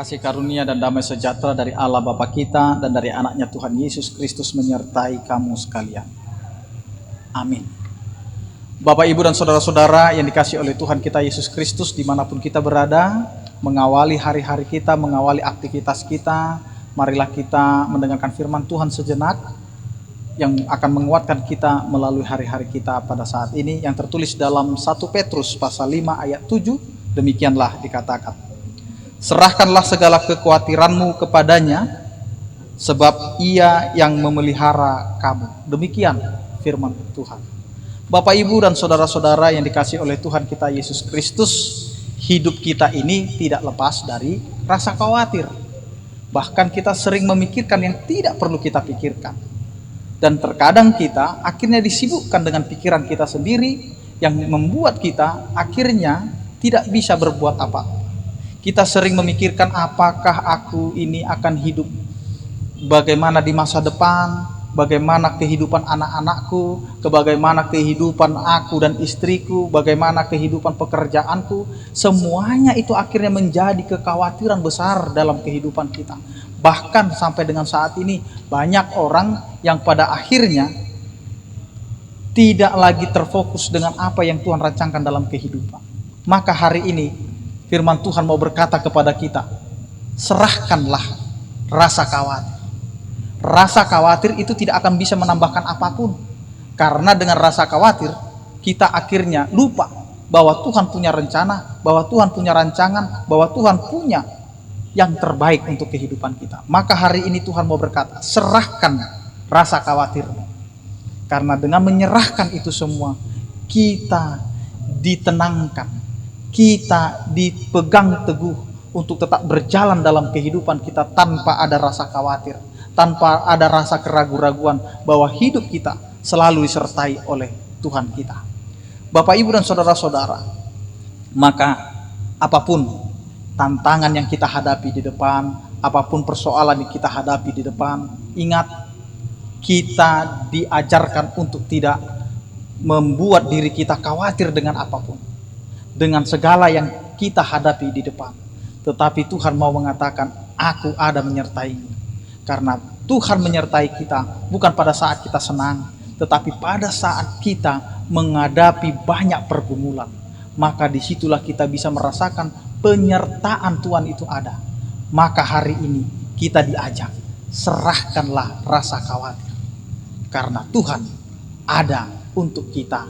Kasih karunia dan damai sejahtera dari Allah Bapa kita dan dari anaknya Tuhan Yesus Kristus menyertai kamu sekalian. Amin. Bapak, Ibu, dan saudara-saudara yang dikasihi oleh Tuhan kita Yesus Kristus dimanapun kita berada, mengawali hari-hari kita, mengawali aktivitas kita, marilah kita mendengarkan firman Tuhan sejenak yang akan menguatkan kita melalui hari-hari kita pada saat ini, yang tertulis dalam 1 Petrus pasal 5 ayat 7, demikianlah dikatakan. Serahkanlah segala kekhawatiranmu kepadanya, sebab ia yang memelihara kamu. Demikian firman Tuhan. Bapak, Ibu, dan saudara-saudara yang dikasihi oleh Tuhan kita Yesus Kristus, hidup kita ini tidak lepas dari rasa khawatir. Bahkan kita sering memikirkan yang tidak perlu kita pikirkan. Dan terkadang kita akhirnya disibukkan dengan pikiran kita sendiri yang membuat kita akhirnya tidak bisa berbuat apa. Kita sering memikirkan apakah aku ini akan hidup bagaimana di masa depan, bagaimana kehidupan anak-anakku, bagaimana kehidupan aku dan istriku, bagaimana kehidupan pekerjaanku. Semuanya itu akhirnya menjadi kekhawatiran besar dalam kehidupan kita. Bahkan sampai dengan saat ini banyak orang yang pada akhirnya tidak lagi terfokus dengan apa yang Tuhan rancangkan dalam kehidupan. Maka hari ini firman Tuhan mau berkata kepada kita, serahkanlah rasa khawatir. Rasa khawatir itu tidak akan bisa menambahkan apapun. Karena dengan rasa khawatir, kita akhirnya lupa bahwa Tuhan punya rencana, bahwa Tuhan punya rancangan, bahwa Tuhan punya yang terbaik untuk kehidupan kita. Maka hari ini Tuhan mau berkata, serahkan rasa khawatirmu. Karena dengan menyerahkan itu semua, kita ditenangkan, kita dipegang teguh untuk tetap berjalan dalam kehidupan kita tanpa ada rasa khawatir, tanpa ada rasa keraguan-raguan bahwa hidup kita selalu disertai oleh Tuhan kita. Bapak, Ibu, dan saudara-saudara, maka apapun tantangan yang kita hadapi di depan, apapun persoalan yang kita hadapi di depan, ingat, kita diajarkan untuk tidak membuat diri kita khawatir dengan apapun, dengan segala yang kita hadapi di depan. Tetapi Tuhan mau mengatakan, aku ada menyertaimu. Karena Tuhan menyertai kita bukan pada saat kita senang, tetapi pada saat kita menghadapi banyak pergumulan. Maka disitulah kita bisa merasakan penyertaan Tuhan itu ada. Maka hari ini kita diajak, serahkanlah rasa khawatir. Karena Tuhan ada untuk kita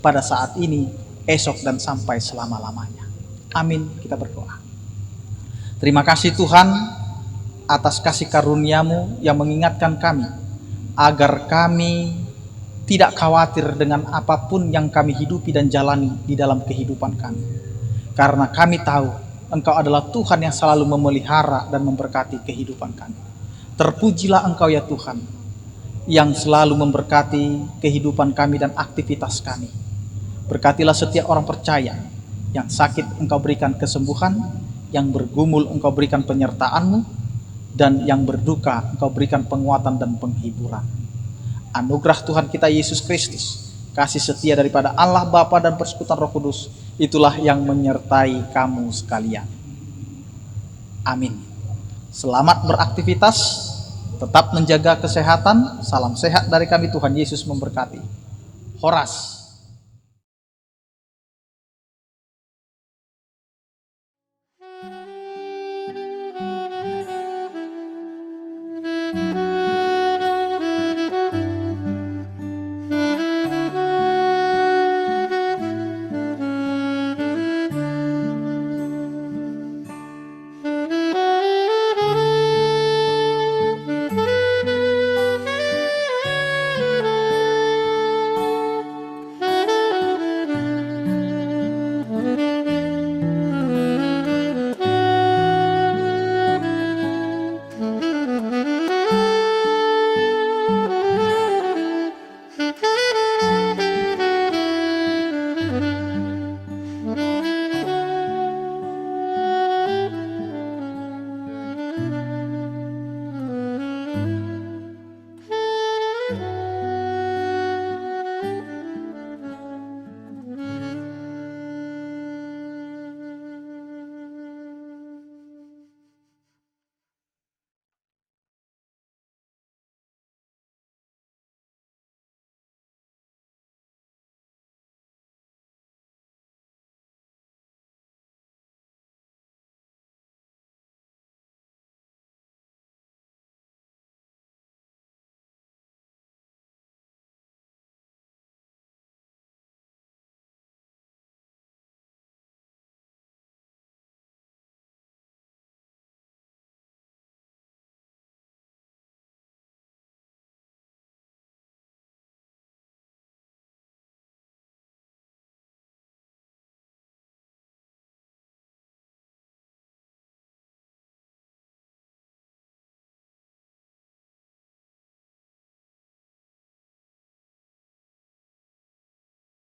pada saat ini, esok, dan sampai selama-lamanya. Amin. Kita berdoa. Terima kasih Tuhan atas kasih karunia-Mu yang mengingatkan kami agar kami tidak khawatir dengan apapun yang kami hidupi dan jalani di dalam kehidupan kami. Karena kami tahu Engkau adalah Tuhan yang selalu memelihara dan memberkati kehidupan kami. Terpujilah Engkau ya Tuhan, yang selalu memberkati kehidupan kami dan aktivitas kami. Berkatilah setiap orang percaya, yang sakit Engkau berikan kesembuhan, yang bergumul Engkau berikan penyertaan-Mu, dan yang berduka Engkau berikan penguatan dan penghiburan. Anugerah Tuhan kita Yesus Kristus, kasih setia daripada Allah Bapa dan persekutuan Roh Kudus, itulah yang menyertai kamu sekalian. Amin. Selamat beraktivitas, tetap menjaga kesehatan. Salam sehat dari kami, Tuhan Yesus memberkati. Horas.